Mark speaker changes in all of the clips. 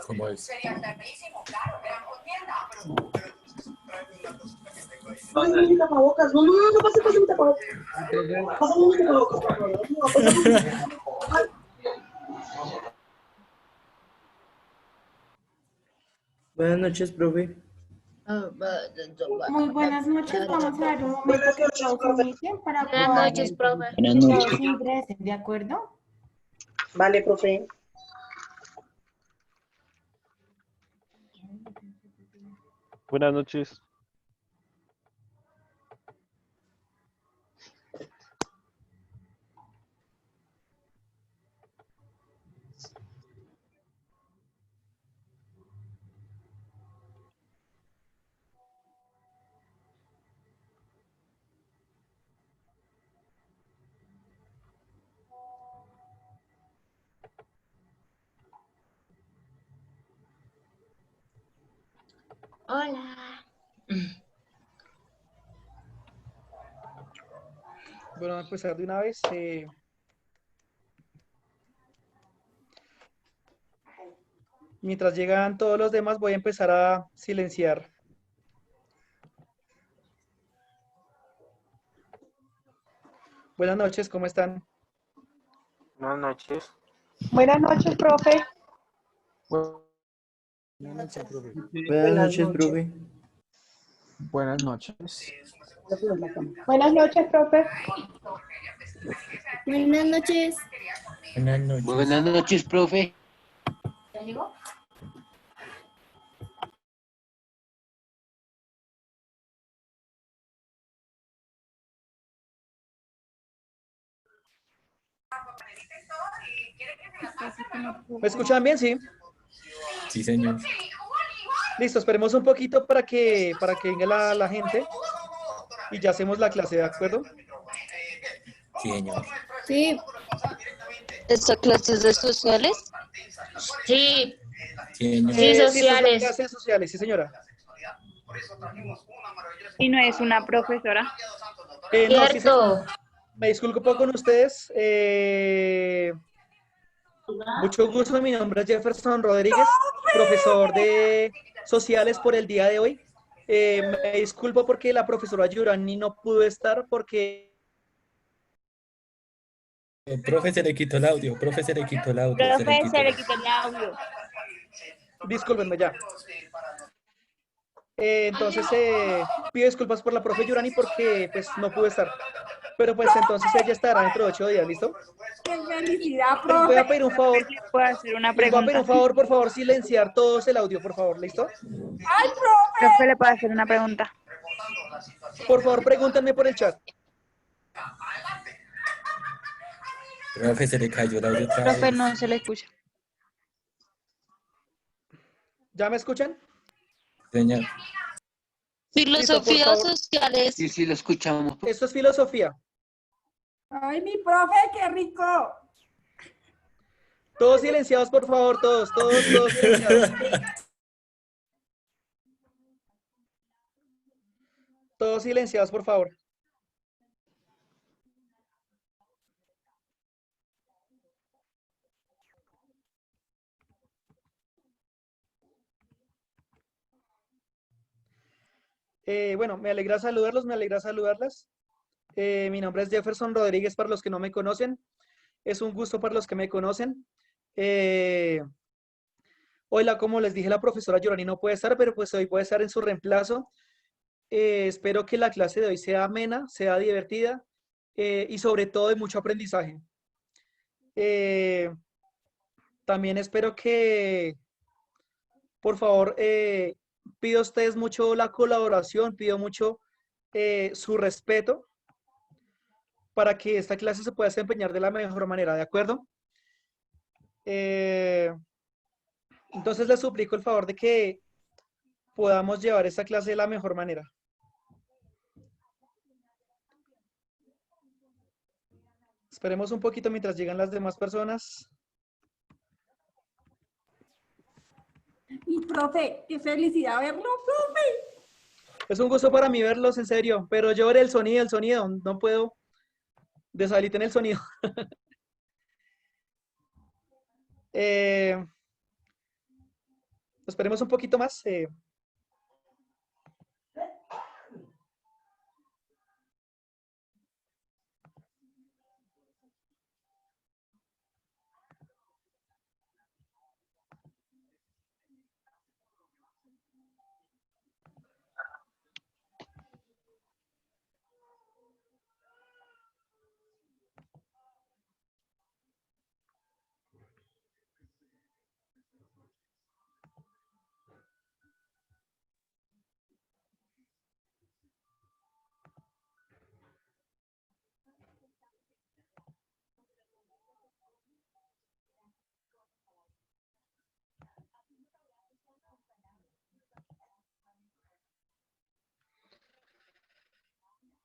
Speaker 1: ¿Cómo es?
Speaker 2: Pásame mi tapabocas. No, no, no, no pase mi tapabocas. Pásame mi tapabocas, por favor. No, pásame.
Speaker 3: Buenas noches, profe.
Speaker 4: Muy buenas noches. Vamos a ver un momento
Speaker 2: Buenas
Speaker 4: que
Speaker 2: noches,
Speaker 4: todos
Speaker 2: profe.
Speaker 4: inicien para
Speaker 5: Buenas noches, profe.
Speaker 6: Buenas
Speaker 4: que todos
Speaker 6: noches.
Speaker 4: ingresen, ¿de acuerdo?
Speaker 2: Vale, profe.
Speaker 7: Buenas noches.
Speaker 5: Hola.
Speaker 8: Bueno, vamos a empezar de una vez. Mientras llegan todos los demás, voy a empezar a silenciar. Buenas noches, ¿cómo están?
Speaker 7: Buenas noches.
Speaker 2: Buenas noches, profe.
Speaker 1: Buenas noches, profe.
Speaker 3: Buenas noches, profe.
Speaker 1: Buenas noches.
Speaker 2: Buenas noches, profe.
Speaker 5: Buenas noches.
Speaker 1: Buenas noches.
Speaker 6: Buenas noches, profe.
Speaker 8: ¿Me escuchan bien? Sí.
Speaker 1: Sí, señor.
Speaker 8: Listo, esperemos un poquito para que venga la gente y ya hacemos la clase, ¿de acuerdo?
Speaker 1: Sí, señor.
Speaker 5: Sí.
Speaker 6: ¿Esta clase es de sociales?
Speaker 5: Sí.
Speaker 1: Sí, señor.
Speaker 5: Sí,
Speaker 8: Sí, esta es la
Speaker 5: sociales.
Speaker 8: clase de sociales, sí, señora.
Speaker 9: Y no es una profesora.
Speaker 8: No, sí,
Speaker 5: Cierto.
Speaker 8: me disculpo con ustedes. Mucho gusto, mi nombre es Jefferson Rodríguez, profesor de sociales por el día de hoy. Me disculpo porque la profesora Yurani no pudo estar porque...
Speaker 1: Profe, se le quitó el audio. Profe, se le quitó el audio. Se le
Speaker 9: Profe,
Speaker 1: quitó.
Speaker 9: se le quitó el audio.
Speaker 8: Discúlpenme ya. Entonces, pido disculpas por la profe Yurani porque pues no pudo estar. Pero pues entonces ella estará dentro de 8 días, ¿listo?
Speaker 9: ¡Qué felicidad,
Speaker 8: Les voy
Speaker 9: profe!
Speaker 8: a pedir un favor.
Speaker 9: ¿Le puedo hacer una
Speaker 8: Les voy a pedir
Speaker 9: pregunta?
Speaker 8: un favor, por favor, silenciar todos el audio, por favor, ¿listo?
Speaker 9: ¡Ay, profe! ¿Le puedo hacer una pregunta?
Speaker 8: Por favor, pregúntenme por el chat.
Speaker 1: Profe, se le cayó el audio otra
Speaker 9: Profe,
Speaker 1: vez.
Speaker 9: no se le escucha.
Speaker 8: ¿Ya me escuchan?
Speaker 1: Señor.
Speaker 8: Listo, por
Speaker 6: Filosofía
Speaker 8: favor.
Speaker 6: sociales. Sí, sí, lo escuchamos.
Speaker 8: Esto es filosofía.
Speaker 9: ¡Ay, mi profe, qué rico!
Speaker 8: Todos silenciados, por favor, todos silenciados. Todos silenciados, por favor. Bueno, me alegra saludarlos, me alegra saludarlas. Mi nombre es Jefferson Rodríguez para los que no me conocen. Es un gusto para los que me conocen. Hoy, como les dije, la profesora Yorani no puede estar, pero pues hoy puede estar en su reemplazo. Espero que la clase de hoy sea amena, sea divertida y sobre todo de mucho aprendizaje. También espero que, por favor, pido a ustedes mucho la colaboración, pido mucho su respeto para que esta clase se pueda desempeñar de la mejor manera, ¿de acuerdo? Entonces les suplico el favor de que podamos llevar esta clase de la mejor manera. Esperemos un poquito mientras llegan las demás personas.
Speaker 9: Y profe, qué felicidad verlo, profe.
Speaker 8: Es un gusto para mí verlos, en serio, pero yo veré el sonido, no puedo deshabilitar el sonido. Esperemos un poquito más.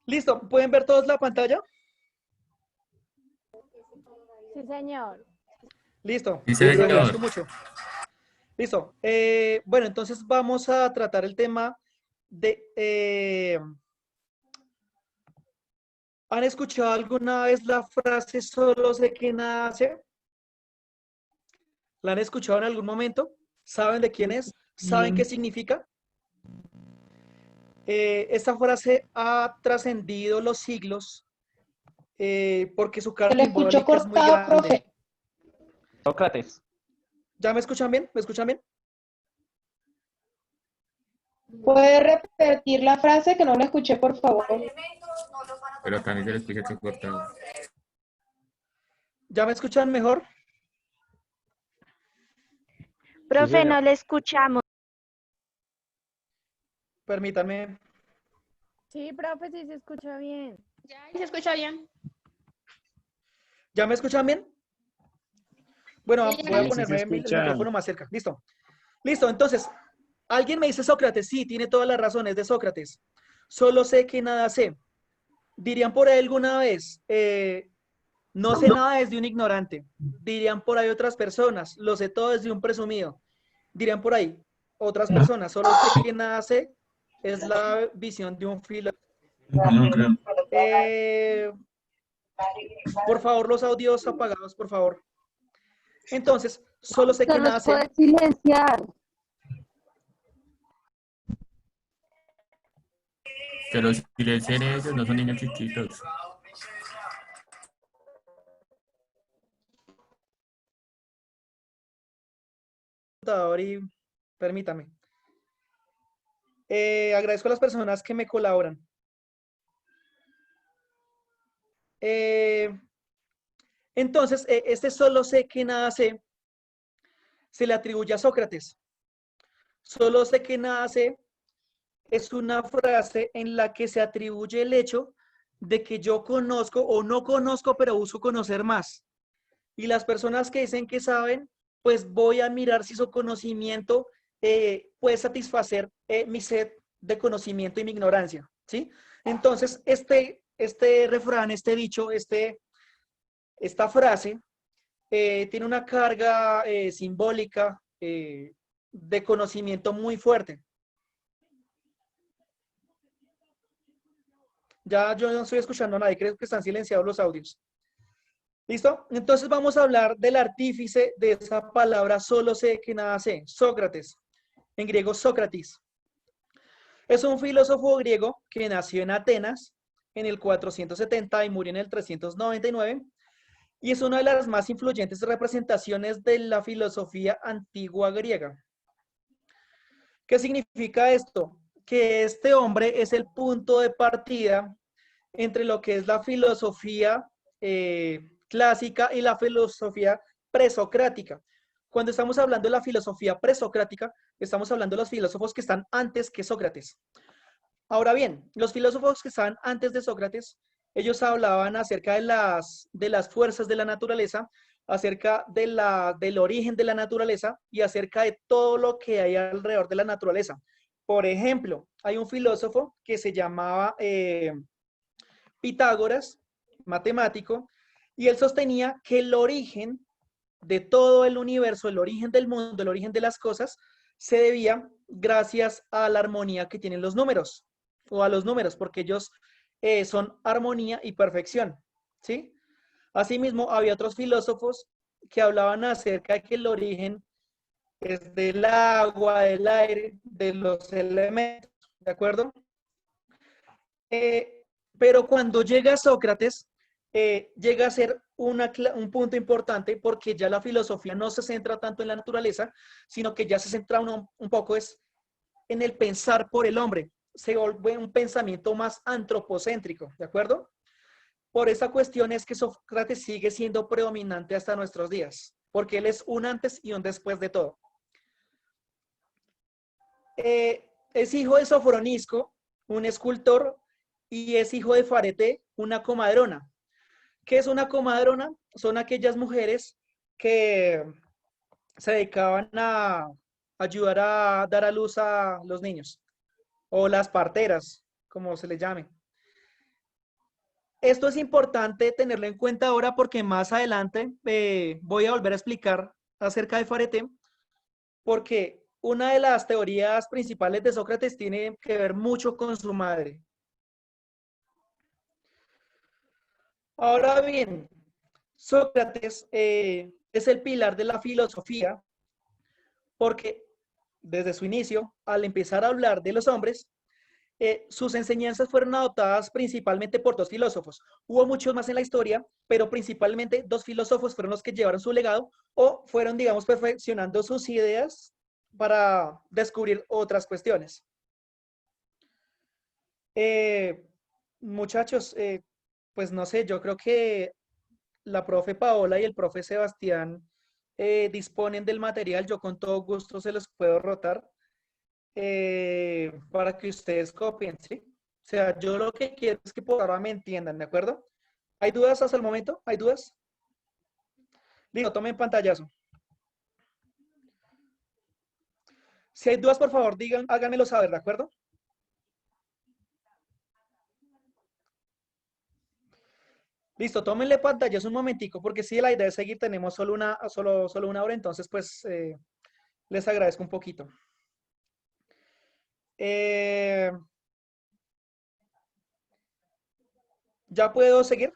Speaker 8: Listo, ¿pueden ver todos la pantalla?
Speaker 10: Sí, señor.
Speaker 8: Listo,
Speaker 1: Sí,
Speaker 8: les
Speaker 1: señor.
Speaker 8: agradezco mucho. Listo. Bueno, entonces vamos a tratar el tema de... ¿Han escuchado alguna vez la frase solo sé que nada sé? ¿La han escuchado en algún momento? ¿Saben de quién es? ¿Saben qué significa? Esta frase ha trascendido los siglos porque su carga simbólica es muy grande.
Speaker 7: Sócrates.
Speaker 8: ¿Ya me escuchan bien? ¿Me escuchan bien?
Speaker 2: ¿Puede repetir la frase que no la escuché, por favor?
Speaker 1: Pero también se le escucha entrecortado.
Speaker 8: ¿Ya me escuchan mejor?
Speaker 10: Profe, no le escuchamos.
Speaker 8: Permítanme.
Speaker 10: Sí, profe, sí se escucha bien.
Speaker 5: Ya, se escucha bien.
Speaker 8: ¿Ya me escuchan bien? Bueno,
Speaker 5: Sí,
Speaker 8: voy a
Speaker 7: sí se
Speaker 8: ponerme el
Speaker 7: escuchan.
Speaker 8: micrófono más cerca. Listo. Listo, entonces, alguien me dice Sócrates. Sí, tiene todas las razones de Sócrates. Solo sé que nada sé. Dirían por ahí alguna vez, no sé nada desde un ignorante. Dirían por ahí otras personas, lo sé todo desde un presumido. Dirían por ahí otras personas, solo sé que nada sé. Es la visión de un filósofo. Por favor, los audios apagados, por favor. Entonces, solo sé que nada sé.
Speaker 10: silenciar.
Speaker 1: Que los silencien ellos, no son niños chiquitos.
Speaker 8: Y permítame. Agradezco a las personas que me colaboran. Entonces, este solo sé que nada sé se le atribuye a Sócrates. Solo sé que nada sé es una frase en la que se atribuye el hecho de que yo conozco o no conozco, pero busco conocer más. Y las personas que dicen que saben, pues voy a mirar si su conocimiento puede satisfacer mi sed de conocimiento y mi ignorancia, ¿sí? Entonces, este refrán, este dicho, esta frase tiene una carga simbólica de conocimiento muy fuerte. Ya yo no estoy escuchando a nadie, creo que están silenciados los audios. ¿Listo? Entonces vamos a hablar del artífice de esa palabra solo sé que nada sé, Sócrates, en griego Sócrates. Es un filósofo griego que nació en Atenas en el 470 y murió en el 399 y es una de las más influyentes representaciones de la filosofía antigua griega. ¿Qué significa esto? Que este hombre es el punto de partida entre lo que es la filosofía clásica y la filosofía presocrática. Cuando estamos hablando de la filosofía presocrática, estamos hablando de los filósofos que están antes que Sócrates. Ahora bien, los filósofos que estaban antes de Sócrates, ellos hablaban acerca de las fuerzas de la naturaleza, acerca del origen de la naturaleza y acerca de todo lo que hay alrededor de la naturaleza. Por ejemplo, hay un filósofo que se llamaba Pitágoras, matemático, Y él sostenía que el origen de todo el universo, el origen del mundo, el origen de las cosas, se debía gracias a la armonía que tienen los números, o a los números, porque ellos son armonía y perfección, ¿sí? Asimismo, había otros filósofos que hablaban acerca de que el origen es del agua, del aire, de los elementos, ¿de acuerdo? Pero cuando llega Sócrates, llega a ser un punto importante porque ya la filosofía no se centra tanto en la naturaleza, sino que ya se centra un poco en el pensar por el hombre. Se vuelve un pensamiento más antropocéntrico, ¿de acuerdo? Por esa cuestión es que Sócrates sigue siendo predominante hasta nuestros días, porque él es un antes y un después de todo. Es hijo de Sofronisco, un escultor, y es hijo de Farete, una comadrona. ¿Qué es una comadrona? Son aquellas mujeres que se dedicaban a ayudar a dar a luz a los niños, o las parteras, como se les llame. Esto es importante tenerlo en cuenta ahora porque más adelante voy a volver a explicar acerca de Farete, porque una de las teorías principales de Sócrates tiene que ver mucho con su madre. Ahora bien, Sócrates es el pilar de la filosofía porque desde su inicio, al empezar a hablar de los hombres, sus enseñanzas fueron adoptadas principalmente por dos filósofos. Hubo muchos más en la historia, pero principalmente dos filósofos fueron los que llevaron su legado o fueron, digamos, perfeccionando sus ideas para descubrir otras cuestiones. Muchachos, pues no sé, yo creo que la profe Paola y el profe Sebastián disponen del material. Yo con todo gusto se los puedo rotar para que ustedes copien, ¿sí? O sea, yo lo que quiero es que por ahora me entiendan, ¿de acuerdo? ¿Hay dudas hasta el momento? ¿Hay dudas? Listo, tomen pantallazo. Si hay dudas, por favor, digan, háganmelo saber, ¿de acuerdo? Listo, tómenle pantallas un momentico, porque si la idea es seguir, tenemos solo una hora, entonces pues les agradezco un poquito. ¿Ya puedo seguir?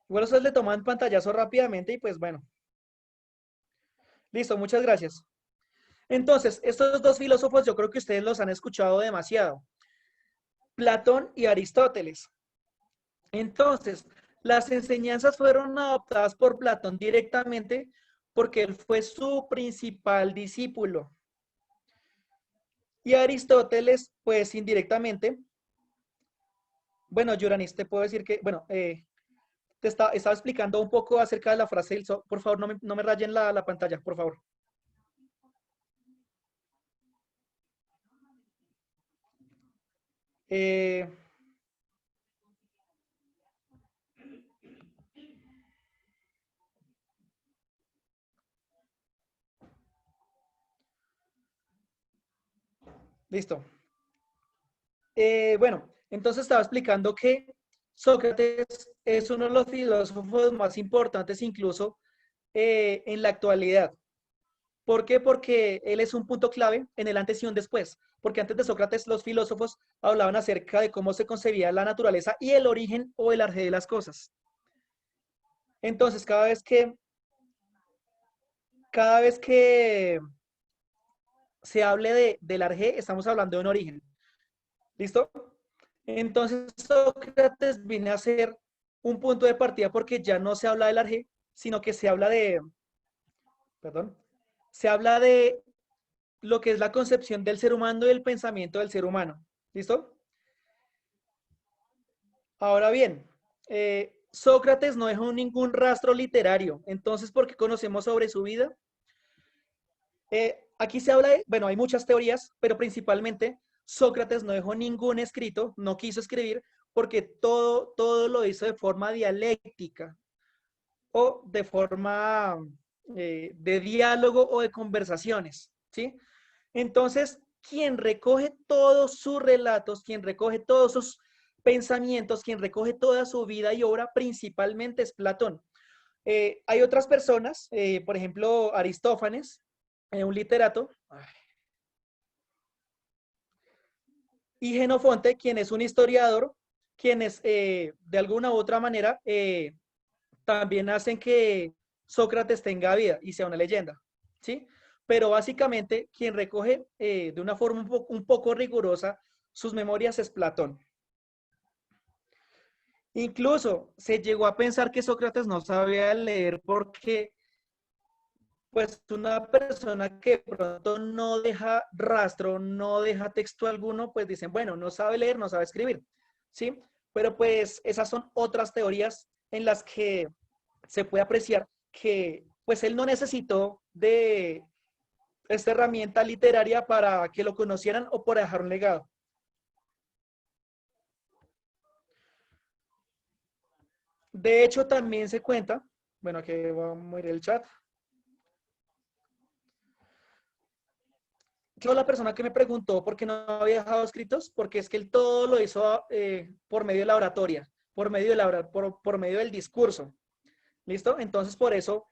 Speaker 8: Igual ustedes le toman pantallazo rápidamente y pues bueno. Listo, muchas gracias. Entonces, estos dos filósofos yo creo que ustedes los han escuchado demasiado. Platón y Aristóteles. Entonces, las enseñanzas fueron adoptadas por Platón directamente porque él fue su principal discípulo. Y Aristóteles, pues indirectamente, bueno, Yuranis, te puedo decir que, bueno, te estaba explicando un poco acerca de la frase del sol. Por favor, no me rayen la pantalla, por favor. Listo. Bueno, entonces estaba explicando que Sócrates es uno de los filósofos más importantes incluso en la actualidad. ¿Por qué? Porque él es un punto clave en el antes y un después. Porque antes de Sócrates los filósofos hablaban acerca de cómo se concebía la naturaleza y el origen o el arjé de las cosas. Entonces, cada vez que se hable del arjé, estamos hablando de un origen. ¿Listo? Entonces, Sócrates viene a ser un punto de partida porque ya no se habla del arjé, sino que se habla de, se habla de lo que es la concepción del ser humano y el pensamiento del ser humano. ¿Listo? Ahora bien, Sócrates no dejó ningún rastro literario. Entonces, ¿por qué conocemos sobre su vida? Aquí se habla de, bueno, hay muchas teorías, pero principalmente Sócrates no dejó ningún escrito, no quiso escribir, porque todo lo hizo de forma dialéctica o de forma de diálogo o de conversaciones, ¿sí? Entonces, quien recoge todos sus relatos, quien recoge todos pensamientos, quien recoge toda su vida y obra principalmente es Platón. Hay otras personas, por ejemplo, Aristófanes, un literato, y Jenofonte, quien es un historiador, quienes de alguna u otra manera también hacen que Sócrates tenga vida y sea una leyenda, ¿sí? Pero básicamente quien recoge de una forma un poco rigurosa sus memorias es Platón. Incluso se llegó a pensar que Sócrates no sabía leer porque pues una persona que de pronto no deja rastro, no deja texto alguno, pues dicen, bueno, no sabe leer, no sabe escribir, ¿sí? Pero pues esas son otras teorías en las que se puede apreciar que pues él no necesitó de esta herramienta literaria para que lo conocieran o para dejar un legado. De hecho, también se cuenta, bueno, aquí va a morir el chat. Yo la persona que me preguntó por qué no había dejado escritos, porque es que él todo lo hizo por medio de la oratoria, por medio del discurso. ¿Listo? Entonces, por eso,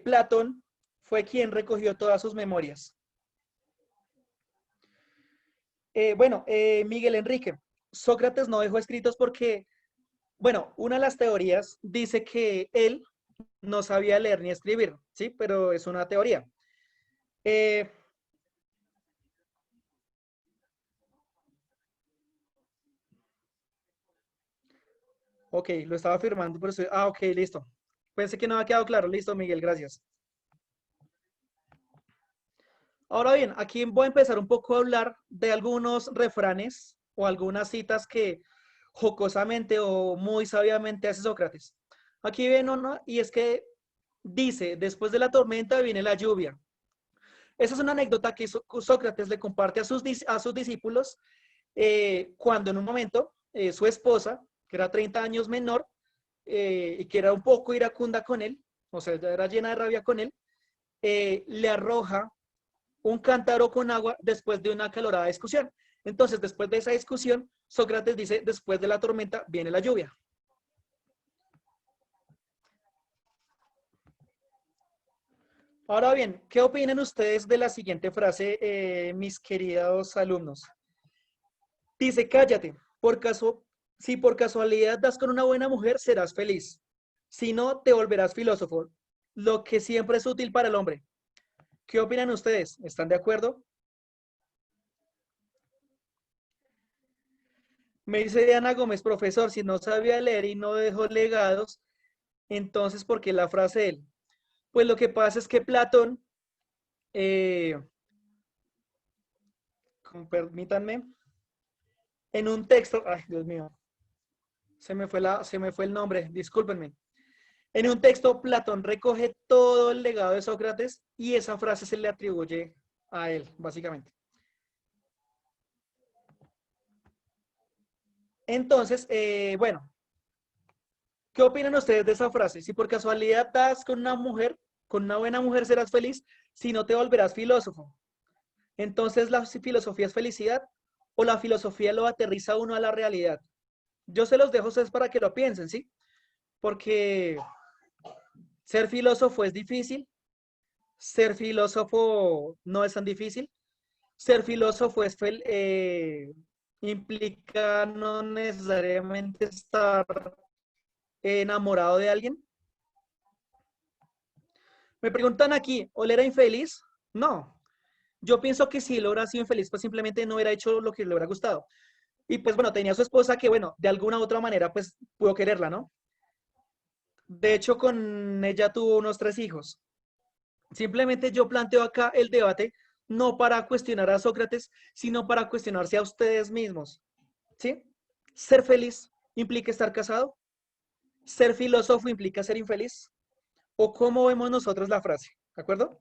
Speaker 8: Platón fue quien recogió todas sus memorias. Miguel Enrique, Sócrates no dejó escritos porque, bueno, una de las teorías dice que él no sabía leer ni escribir, ¿sí? Pero es una teoría. Ok, lo estaba afirmando, pero ok, listo. Pensé que no había quedado claro. Listo, Miguel, gracias. Ahora bien, aquí voy a empezar un poco a hablar de algunos refranes o algunas citas que jocosamente o muy sabiamente hace Sócrates. Aquí ven uno, y es que dice, después de la tormenta viene la lluvia. Esa es una anécdota que Sócrates le comparte a sus discípulos cuando en un momento su esposa, que era 30 años menor y que era un poco iracunda con él, o sea, ya era llena de rabia con él, le arroja un cántaro con agua después de una acalorada discusión. Entonces, después de esa discusión, Sócrates dice, después de la tormenta viene la lluvia. Ahora bien, ¿qué opinan ustedes de la siguiente frase, mis queridos alumnos? Dice, cállate, si por casualidad das con una buena mujer, serás feliz. Si no, te volverás filósofo, lo que siempre es útil para el hombre. ¿Qué opinan ustedes? ¿Están de acuerdo? Me dice Diana Gómez, profesor, si no sabía leer y no dejó legados, entonces, ¿por qué la frase de él? Pues lo que pasa es que Platón, permítanme, en un texto, ay, Dios mío, se me fue el nombre, discúlpenme. En un texto, Platón recoge todo el legado de Sócrates y esa frase se le atribuye a él, básicamente. Entonces, bueno, ¿qué opinan ustedes de esa frase? Si por casualidad das con una mujer, con una buena mujer serás feliz, si no te volverás filósofo. Entonces, ¿la filosofía es felicidad o la filosofía lo aterriza uno a la realidad? Yo se los dejo a ustedes para que lo piensen, ¿sí? Porque ser filósofo es difícil, ser filósofo no es tan difícil, ser filósofo implica no necesariamente estar enamorado de alguien. Me preguntan aquí, ¿o él era infeliz? No. Yo pienso que si él hubiera sido infeliz, pues simplemente no hubiera hecho lo que le hubiera gustado. Y pues bueno, tenía a su esposa que bueno, de alguna u otra manera pues pudo quererla, ¿no? De hecho, con ella tuvo unos 3 hijos. Simplemente yo planteo acá el debate no para cuestionar a Sócrates, sino para cuestionarse a ustedes mismos. ¿Sí? ¿Ser feliz implica estar casado? ¿Ser filósofo implica ser infeliz? ¿O cómo vemos nosotros la frase? ¿De acuerdo?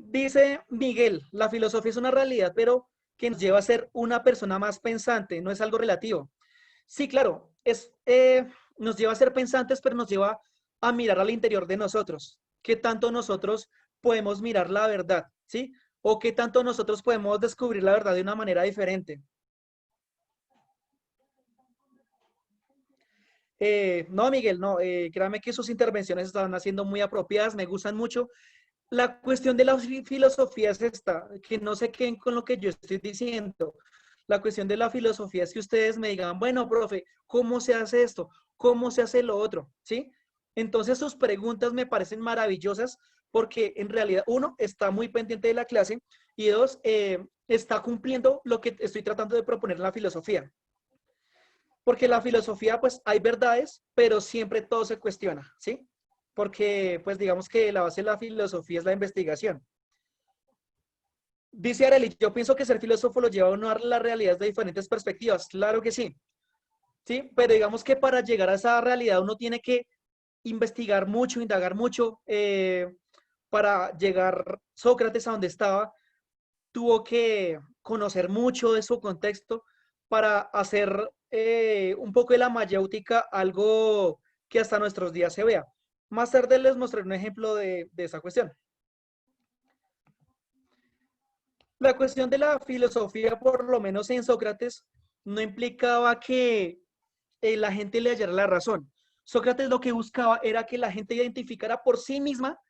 Speaker 8: Dice Miguel, la filosofía es una realidad, pero que nos lleva a ser una persona más pensante, no es algo relativo. Sí, claro, nos lleva a ser pensantes, pero nos lleva a mirar al interior de nosotros. ¿Qué tanto nosotros podemos mirar la verdad? ¿Sí? O qué tanto nosotros podemos descubrir la verdad de una manera diferente. No, Miguel, no, créame que sus intervenciones están haciendo muy apropiadas, me gustan mucho. La cuestión de la filosofía es esta, que no se queden con lo que yo estoy diciendo. La cuestión de la filosofía es que ustedes me digan, bueno, profe, ¿cómo se hace esto? ¿Cómo se hace lo otro? ¿Sí? Entonces sus preguntas me parecen maravillosas porque en realidad, uno, está muy pendiente de la clase y dos, está cumpliendo lo que estoy tratando de proponer en la filosofía. Porque la filosofía, pues, hay verdades, pero siempre todo se cuestiona, ¿sí? Porque, pues, digamos que la base de la filosofía es la investigación. Dice Arely, yo pienso que ser filósofo lo lleva a uno a la realidad de diferentes perspectivas. Claro que sí. ¿Sí? Pero digamos que para llegar a esa realidad uno tiene que investigar mucho, indagar mucho. Para llegar Sócrates a donde estaba, tuvo que conocer mucho de su contexto para hacer un poco de la mayéutica algo que hasta nuestros días se vea. Más tarde les mostraré un ejemplo de esa cuestión. La cuestión de la filosofía, por lo menos en Sócrates, no implicaba que la gente le hallara la razón. Sócrates lo que buscaba era que la gente identificara por sí misma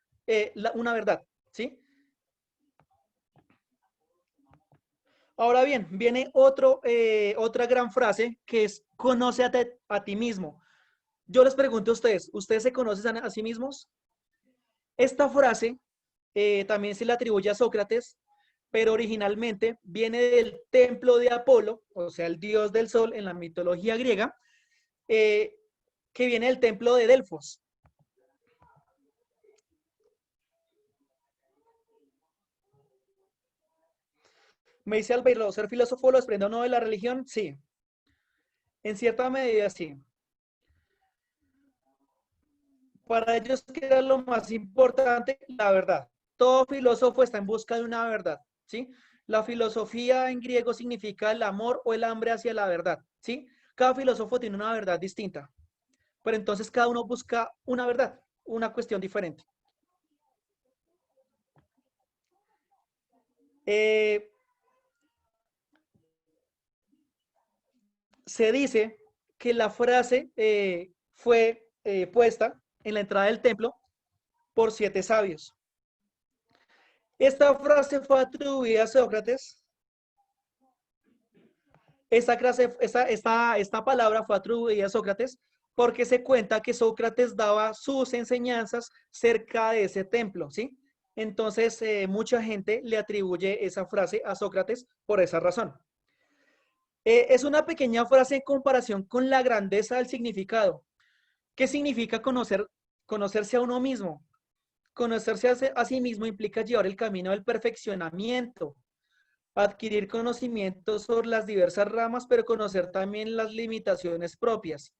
Speaker 8: una verdad, ¿sí? Ahora bien, viene otra gran frase que es, conócete a ti mismo. Yo les pregunto a ustedes, ¿ustedes se conocen a sí mismos? Esta frase también se le atribuye a Sócrates, pero originalmente viene del templo de Apolo, o sea, el dios del sol en la mitología griega, que viene del templo de Delfos. Me dice Albeiro, ¿ser filósofo lo desprende o no de la religión? Sí. En cierta medida, sí. Para ellos, ¿qué era lo más importante? La verdad. Todo filósofo está en busca de una verdad, ¿sí? La filosofía en griego significa el amor o el hambre hacia la verdad, ¿sí? Cada filósofo tiene una verdad distinta, pero entonces cada uno busca una verdad, una cuestión diferente. Se dice que la frase fue puesta en la entrada del templo por 7 sabios. Esta frase fue atribuida a Sócrates. Esta palabra fue atribuida a Sócrates porque se cuenta que Sócrates daba sus enseñanzas cerca de ese templo, ¿sí? Entonces, mucha gente le atribuye esa frase a Sócrates por esa razón. Es una pequeña frase en comparación con la grandeza del significado. ¿Qué significa conocerse a uno mismo? Conocerse a sí mismo implica llevar el camino del perfeccionamiento, adquirir conocimientos sobre las diversas ramas, pero conocer también las limitaciones propias.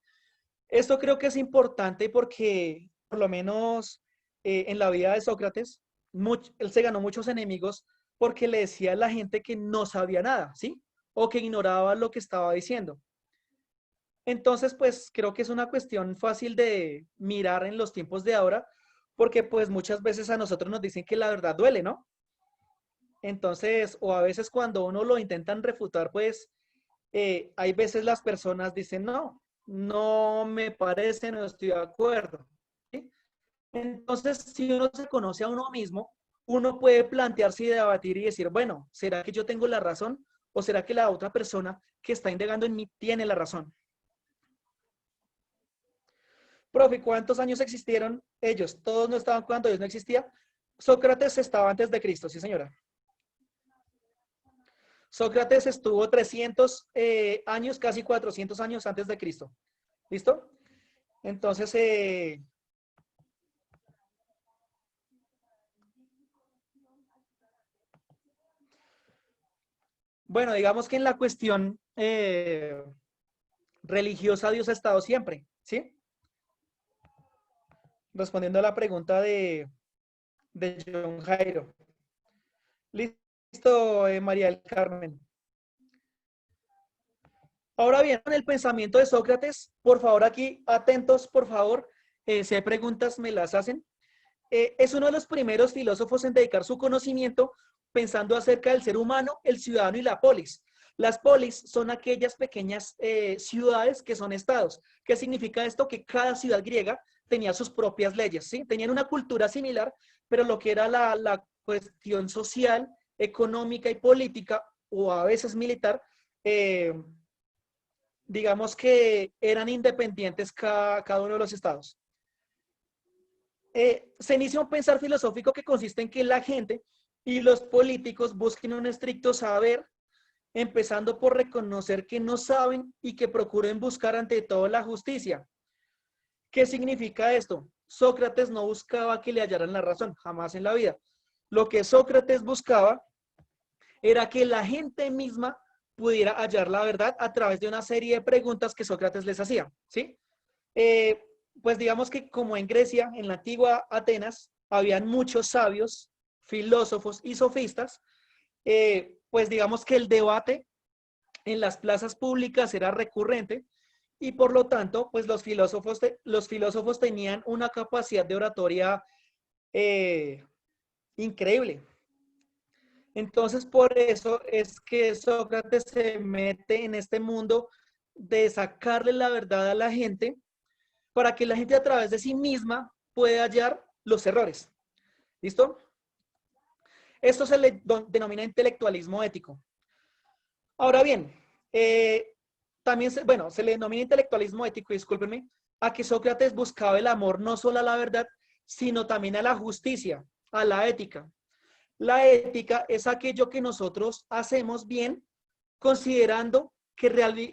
Speaker 8: Esto creo que es importante porque, por lo menos en la vida de Sócrates, él se ganó muchos enemigos porque le decía a la gente que no sabía nada, ¿sí? O que ignoraba lo que estaba diciendo. Entonces, pues creo que es una cuestión fácil de mirar en los tiempos de ahora, porque pues muchas veces a nosotros nos dicen que la verdad duele, ¿no? Entonces, o a veces cuando uno lo intentan refutar, pues hay veces las personas dicen, no, no me parece, no estoy de acuerdo, ¿sí? Entonces, si uno se conoce a uno mismo, uno puede plantearse y debatir y decir, bueno, ¿será que yo tengo la razón? ¿O será que la otra persona que está indagando en mí tiene la razón? Profe, ¿cuántos años existieron ellos? ¿Todos no estaban cuando Dios no existía? Sócrates estaba antes de Cristo, sí señora. Sócrates estuvo 300 años, casi 400 años antes de Cristo. ¿Listo? Entonces, bueno, digamos que en la cuestión religiosa Dios ha estado siempre, ¿sí? Respondiendo a la pregunta de John Jairo. Listo, María del Carmen. Ahora bien, en el pensamiento de Sócrates, por favor aquí, atentos, por favor, Si hay preguntas, me las hacen. Es uno de los primeros filósofos en dedicar su conocimiento pensando acerca del ser humano, el ciudadano y la polis. Las polis son aquellas pequeñas ciudades que son estados. ¿Qué significa esto? Que cada ciudad griega tenía sus propias leyes, ¿sí? Tenían una cultura similar, pero lo que era la cuestión social, económica y política, o a veces militar, digamos que eran independientes cada uno de los estados. Se inicia un pensar filosófico que consiste en que la gente y los políticos busquen un estricto saber, empezando por reconocer que no saben y que procuren buscar ante todo la justicia. ¿Qué significa esto? Sócrates no buscaba que le hallaran la razón, jamás en la vida. Lo que Sócrates buscaba era que la gente misma pudiera hallar la verdad a través de una serie de preguntas que Sócrates les hacía, ¿sí? Pues digamos que como en Grecia, en la antigua Atenas, habían muchos sabios, filósofos y sofistas, pues digamos que el debate en las plazas públicas era recurrente y por lo tanto, pues los filósofos tenían una capacidad de oratoria increíble. Entonces, por eso es que Sócrates se mete en este mundo de sacarle la verdad a la gente para que la gente a través de sí misma pueda hallar los errores. ¿Listo? Esto se le denomina intelectualismo ético. Ahora bien, también se le denomina intelectualismo ético, discúlpenme, a que Sócrates buscaba el amor no solo a la verdad, sino también a la justicia, a la ética. La ética es aquello que nosotros hacemos bien, considerando que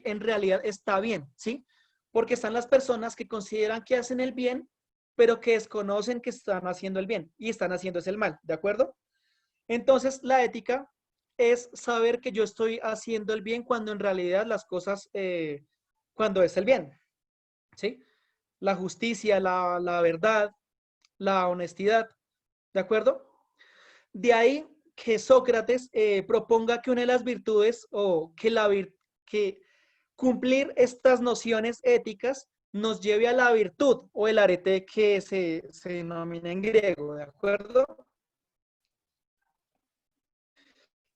Speaker 8: en realidad está bien, ¿sí? Porque están las personas que consideran que hacen el bien, pero que desconocen que están haciendo el bien y están haciendo el mal, ¿de acuerdo? Entonces, la ética es saber que yo estoy haciendo el bien cuando en realidad las cosas, cuando es el bien, ¿sí? La justicia, la verdad, la honestidad, ¿de acuerdo? De ahí que Sócrates proponga que una de las virtudes o que cumplir estas nociones éticas nos lleve a la virtud o el arete que se denomina en griego, ¿de acuerdo?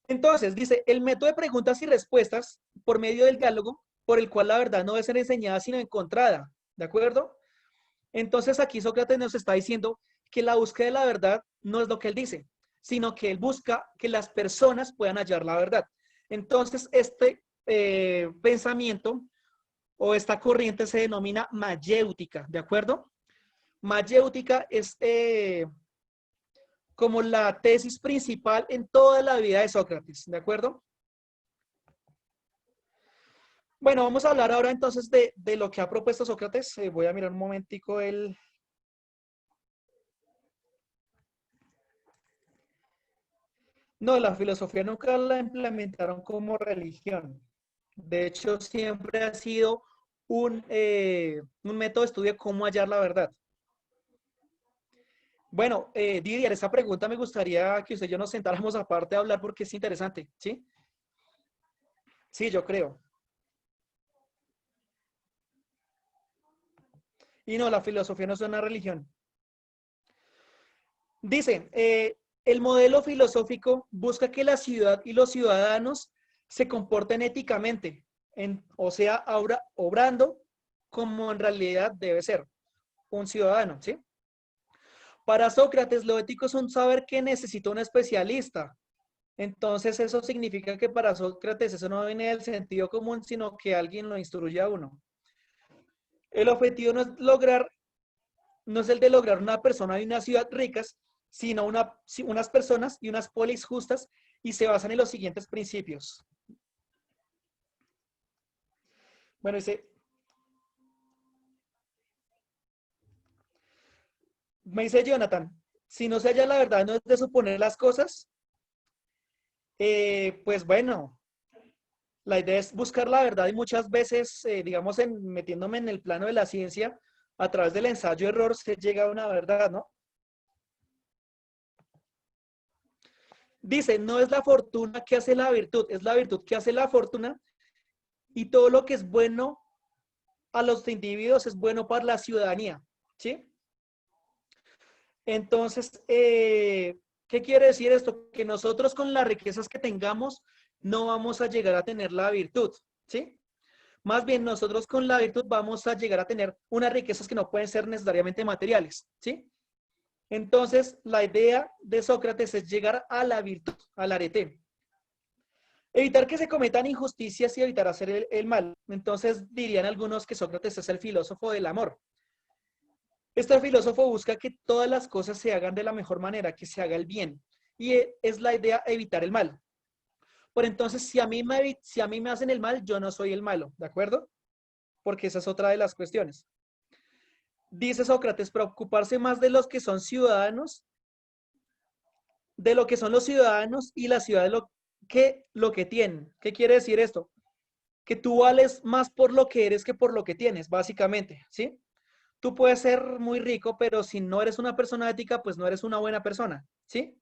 Speaker 8: Entonces, dice, el método de preguntas y respuestas por medio del diálogo, por el cual la verdad no debe ser enseñada sino encontrada, ¿de acuerdo? Entonces aquí Sócrates nos está diciendo que la búsqueda de la verdad no es lo que él dice, sino que él busca que las personas puedan hallar la verdad. Entonces, este pensamiento o esta corriente se denomina mayéutica, ¿de acuerdo? Mayéutica es como la tesis principal en toda la vida de Sócrates, ¿de acuerdo? Bueno, vamos a hablar ahora entonces de lo que ha propuesto Sócrates. Voy a mirar un momentico el... No, la filosofía nunca la implementaron como religión. De hecho, siempre ha sido un método de estudio de cómo hallar la verdad. Bueno, Didier, esa pregunta me gustaría que usted y yo nos sentáramos aparte a hablar porque es interesante, ¿sí? Sí, yo creo. Y no, la filosofía no es una religión. Dice, el modelo filosófico busca que la ciudad y los ciudadanos se comporten éticamente, o sea, ahora obrando como en realidad debe ser un ciudadano, ¿sí? Para Sócrates, lo ético es un saber que necesita un especialista. Entonces, eso significa que para Sócrates eso no viene del sentido común, sino que alguien lo instruye a uno. El objetivo no es el de lograr una persona y una ciudad ricas, sino unas personas y unas polis justas, y se basan en los siguientes principios. Bueno, me dice Jonathan, si no se halla la verdad, no es de suponer las cosas. Pues bueno, la idea es buscar la verdad y muchas veces, digamos, metiéndome en el plano de la ciencia, a través del ensayo-error se llega a una verdad, ¿no? Dice, no es la fortuna que hace la virtud, es la virtud que hace la fortuna, y todo lo que es bueno a los individuos es bueno para la ciudadanía. ¿sí? Entonces, ¿qué quiere decir esto? Que nosotros con las riquezas que tengamos no vamos a llegar a tener la virtud, ¿sí? Más bien nosotros con la virtud vamos a llegar a tener unas riquezas que no pueden ser necesariamente materiales, ¿sí? Entonces, la idea de Sócrates es llegar a la virtud, al arete. Evitar que se cometan injusticias y evitar hacer el mal. Entonces, dirían algunos que Sócrates es el filósofo del amor. Este filósofo busca que todas las cosas se hagan de la mejor manera, que se haga el bien. Y es la idea evitar el mal. Por entonces, si a mí me hacen el mal, yo no soy el malo, ¿de acuerdo? Porque esa es otra de las cuestiones. Dice Sócrates, preocuparse más de los que son ciudadanos, de lo que son los ciudadanos y la ciudad de lo que tienen. ¿Qué quiere decir esto? Que tú vales más por lo que eres que por lo que tienes, básicamente, ¿sí? Tú puedes ser muy rico, pero si no eres una persona ética, pues no eres una buena persona, ¿sí?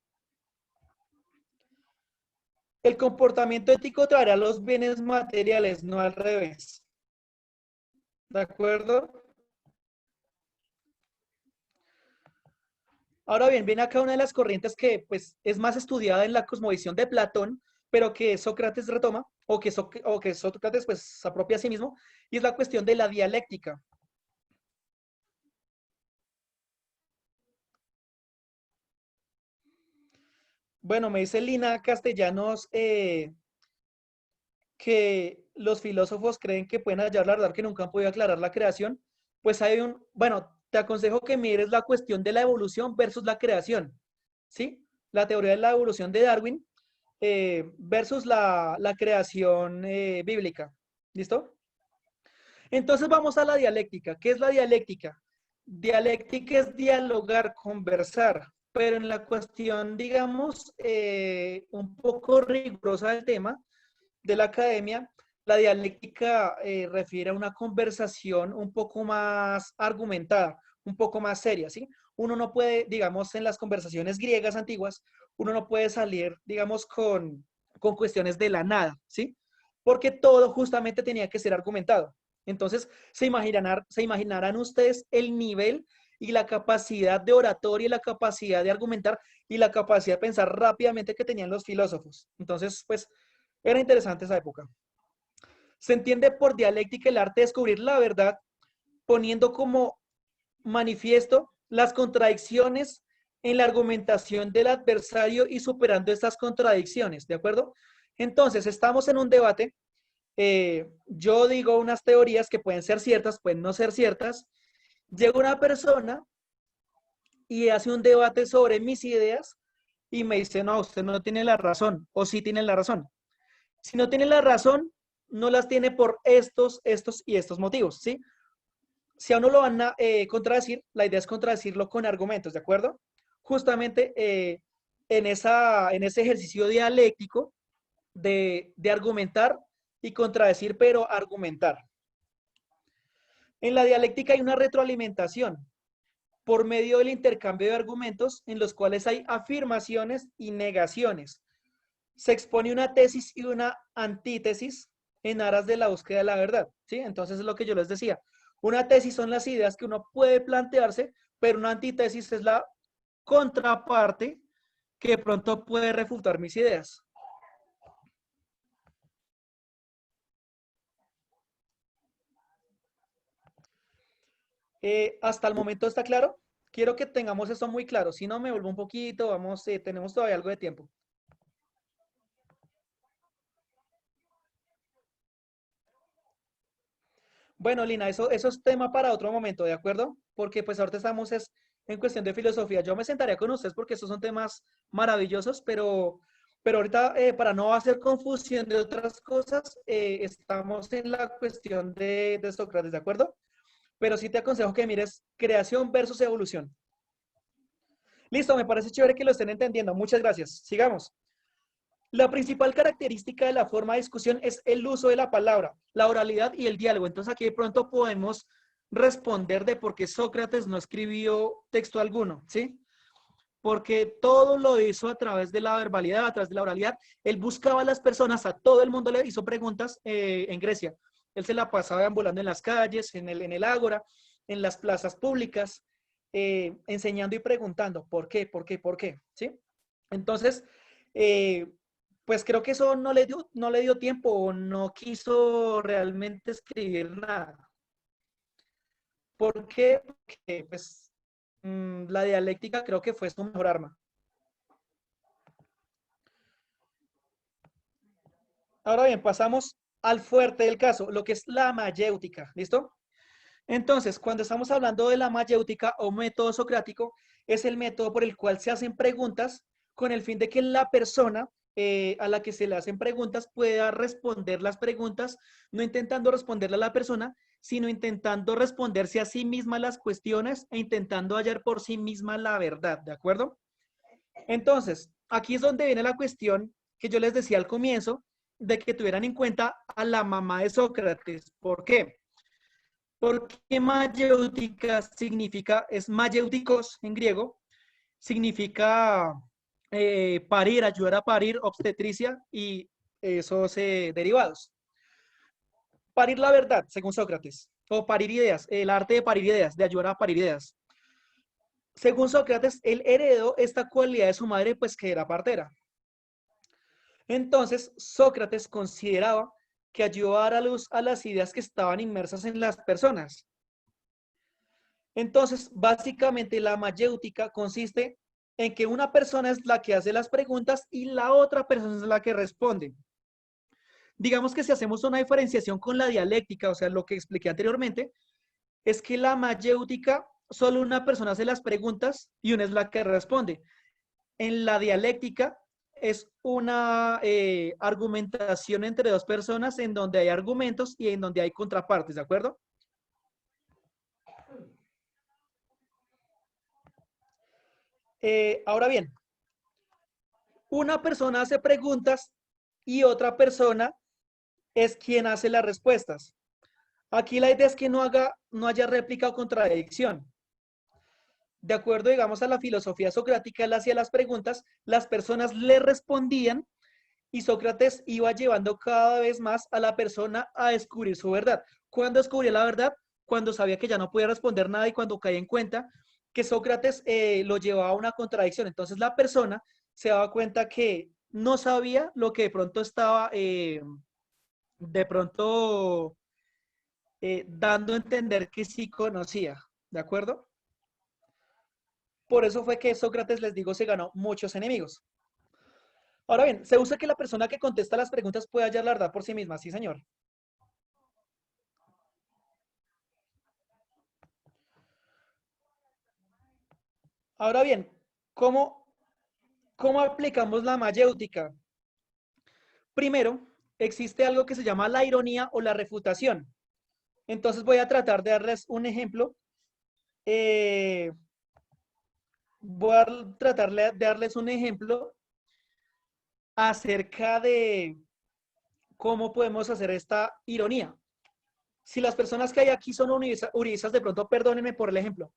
Speaker 8: El comportamiento ético traerá los bienes materiales, no al revés. ¿De acuerdo? Ahora bien, viene acá una de las corrientes que pues, es más estudiada en la cosmovisión de Platón, pero que Sócrates retoma, o que Sócrates pues, se apropia a sí mismo, y es la cuestión de la dialéctica. Bueno, me dice Lina Castellanos que los filósofos creen que pueden hallar la verdad que nunca han podido aclarar la creación. Pues hay bueno, te aconsejo que mires la cuestión de la evolución versus la creación, ¿sí? La teoría de la evolución de Darwin versus la creación bíblica, ¿listo? Entonces vamos a la dialéctica. ¿Qué es la dialéctica? Dialéctica es dialogar, conversar, pero en la cuestión, digamos, un poco rigurosa del tema de la academia, la dialéctica refiere a una conversación un poco más argumentada, un poco más seria, ¿sí? Uno no puede, digamos, en las conversaciones griegas antiguas, uno no puede salir, digamos, con cuestiones de la nada, ¿sí? Porque todo justamente tenía que ser argumentado. Entonces, se imaginarán ustedes el nivel y la capacidad de oratoria, la capacidad de argumentar y la capacidad de pensar rápidamente que tenían los filósofos. Entonces, pues, era interesante esa época. Se entiende por dialéctica el arte de descubrir la verdad, poniendo como manifiesto las contradicciones en la argumentación del adversario y superando estas contradicciones, ¿de acuerdo? Entonces, estamos en un debate. Yo digo unas teorías que pueden ser ciertas, pueden no ser ciertas. Llega una persona y hace un debate sobre mis ideas y me dice, no, usted no tiene la razón, o sí tiene la razón. Si no tiene la razón, no las tiene por estos y estos motivos, ¿sí? Si a uno lo van a contradecir, la idea es contradecirlo con argumentos, ¿de acuerdo? Justamente en ese ejercicio dialéctico de argumentar y contradecir, pero argumentar. En la dialéctica hay una retroalimentación por medio del intercambio de argumentos en los cuales hay afirmaciones y negaciones. Se expone una tesis y una antítesis en aras de la búsqueda de la verdad, ¿sí? Entonces es lo que yo les decía. Una tesis son las ideas que uno puede plantearse, pero una antítesis es la contraparte que de pronto puede refutar mis ideas. ¿Hasta el momento está claro? Quiero que tengamos esto muy claro. Si no, me vuelvo un poquito, vamos, tenemos todavía algo de tiempo. Bueno, Lina, eso es tema para otro momento, ¿de acuerdo? Porque pues ahorita estamos en cuestión de filosofía. Yo me sentaría con ustedes porque estos son temas maravillosos, pero ahorita para no hacer confusión de otras cosas, estamos en la cuestión de Sócrates, ¿de acuerdo? Pero sí te aconsejo que mires creación versus evolución. Listo, me parece chévere que lo estén entendiendo. Muchas gracias. Sigamos. La principal característica de la forma de discusión es el uso de la palabra, la oralidad y el diálogo. Entonces aquí de pronto podemos responder de por qué Sócrates no escribió texto alguno, ¿sí? Porque todo lo hizo a través de la verbalidad, a través de la oralidad. Él buscaba a las personas, a todo el mundo le hizo preguntas en Grecia. Él se la pasaba ambulando en las calles, en el ágora, en las plazas públicas, enseñando y preguntando, ¿por qué? ¿Por qué? ¿Por qué? ¿Sí? Entonces, pues creo que eso no le dio tiempo o no quiso realmente escribir nada. ¿Por qué? Porque pues, la dialéctica creo que fue su mejor arma. Ahora bien, pasamos al fuerte del caso, lo que es la mayéutica, ¿listo? Entonces, cuando estamos hablando de la mayéutica o método socrático, es el método por el cual se hacen preguntas con el fin de que la persona a la que se le hacen preguntas pueda responder las preguntas, no intentando responderle a la persona, sino intentando responderse a sí misma las cuestiones e intentando hallar por sí misma la verdad, ¿de acuerdo? Entonces, aquí es donde viene la cuestión que yo les decía al comienzo, de que tuvieran en cuenta a la mamá de Sócrates. ¿Por qué? Porque mayéutica significa, es mayéuticos en griego, significa parir, ayudar a parir, obstetricia y esos derivados. Parir la verdad, según Sócrates, o parir ideas, el arte de parir ideas, de ayudar a parir ideas. Según Sócrates, él heredó esta cualidad de su madre, pues que era partera. Entonces, Sócrates consideraba que ayudó a dar a luz a las ideas que estaban inmersas en las personas. Entonces, básicamente la mayéutica consiste en que una persona es la que hace las preguntas y la otra persona es la que responde. Digamos que si hacemos una diferenciación con la dialéctica, o sea, lo que expliqué anteriormente, es que la mayéutica, solo una persona hace las preguntas y una es la que responde. En la dialéctica es una argumentación entre dos personas en donde hay argumentos y en donde hay contrapartes, ¿de acuerdo? Ahora bien, una persona hace preguntas y otra persona es quien hace las respuestas. Aquí la idea es que no haya réplica o contradicción. De acuerdo, digamos, a la filosofía socrática, él hacía las preguntas, las personas le respondían y Sócrates iba llevando cada vez más a la persona a descubrir su verdad. ¿Cuándo descubría la verdad? Cuando sabía que ya no podía responder nada y cuando caía en cuenta que Sócrates lo llevaba a una contradicción. Entonces la persona se daba cuenta que no sabía lo que de pronto estaba dando a entender que sí conocía. ¿De acuerdo? Por eso fue que Sócrates, les digo, se ganó muchos enemigos. Ahora bien, se usa que la persona que contesta las preguntas pueda hallar la verdad por sí misma. Sí, señor. Ahora bien, ¿cómo aplicamos la mayéutica? Primero, existe algo que se llama la ironía o la refutación. Entonces voy a tratar de darles un ejemplo. Voy a tratar de darles un ejemplo acerca de cómo podemos hacer esta ironía. Si las personas que hay aquí son uribistas, de pronto perdónenme por el ejemplo.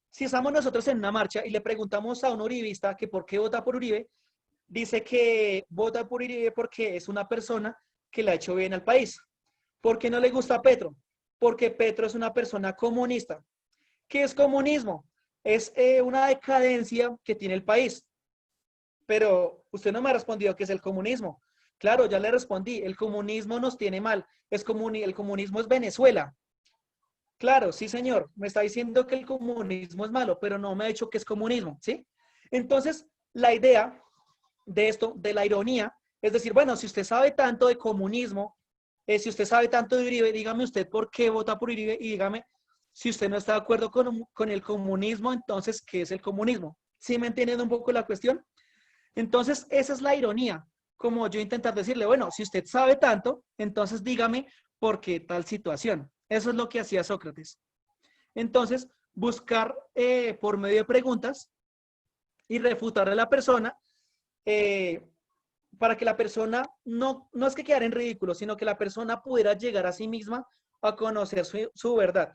Speaker 8: Si estamos nosotros en una marcha y le preguntamos a un uribista que por qué vota por Uribe, dice que vota por Uribe porque es una persona que le ha hecho bien al país. ¿Por qué no le gusta a Petro? Porque Petro es una persona comunista. ¿Qué es comunismo? Es una decadencia que tiene el país. Pero usted no me ha respondido qué es el comunismo. Claro, ya le respondí. El comunismo nos tiene mal. El comunismo es Venezuela. Claro, sí, señor. Me está diciendo que el comunismo es malo, pero no me ha dicho que es comunismo, ¿sí? Entonces, la idea de esto, de la ironía, es decir, bueno, si usted sabe tanto de comunismo, si usted sabe tanto de Uribe, dígame usted por qué vota por Uribe y dígame si usted no está de acuerdo con el comunismo, entonces, ¿qué es el comunismo? ¿Sí me entienden un poco la cuestión? Entonces, esa es la ironía, como yo intentar decirle, bueno, si usted sabe tanto, entonces dígame por qué tal situación. Eso es lo que hacía Sócrates. Entonces, buscar por medio de preguntas y refutarle a la persona para que la persona no es que quedara en ridículo, sino que la persona pudiera llegar a sí misma a conocer su verdad.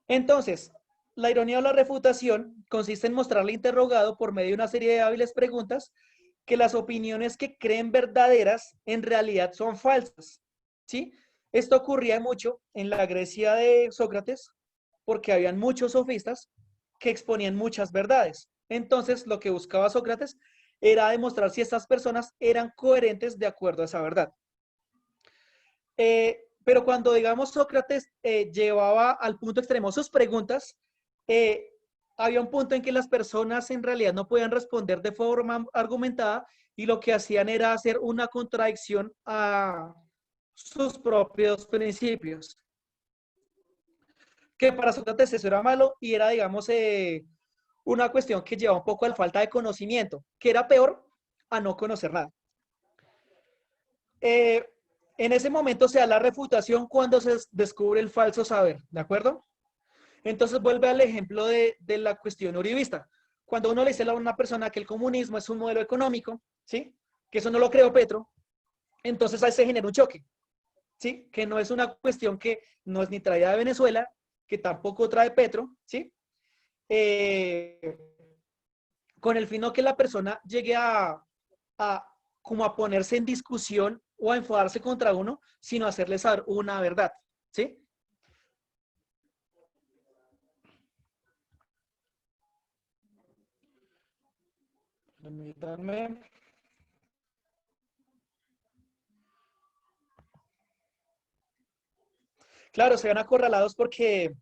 Speaker 8: Entonces, la ironía o la refutación consiste en mostrarle interrogado por medio de una serie de hábiles preguntas que las opiniones que creen verdaderas en realidad son falsas, ¿sí? Esto ocurría mucho en la Grecia de Sócrates porque habían muchos sofistas que exponían muchas verdades. Entonces, lo que buscaba Sócrates era demostrar si estas personas eran coherentes de acuerdo a esa verdad. Pero cuando, digamos, Sócrates llevaba al punto extremo sus preguntas, había un punto en que las personas en realidad no podían responder de forma argumentada y lo que hacían era hacer una contradicción a sus propios principios. Que para Sócrates eso era malo y era, digamos, una cuestión que llevaba un poco a la falta de conocimiento, que era peor a no conocer nada. En ese momento se da la refutación cuando se descubre el falso saber, ¿de acuerdo? Entonces vuelve al ejemplo de la cuestión uribista. Cuando uno le dice a una persona que el comunismo es un modelo económico, ¿sí? Que eso no lo creó Petro, entonces ahí se genera un choque, ¿sí? Que no es una cuestión que no es ni traída de Venezuela, que tampoco trae Petro, ¿sí? Con el fin no que la persona llegue como a ponerse en discusión o a enfadarse contra uno, sino a hacerle saber una verdad, ¿sí? Permítanme. Claro, se ven acorralados porque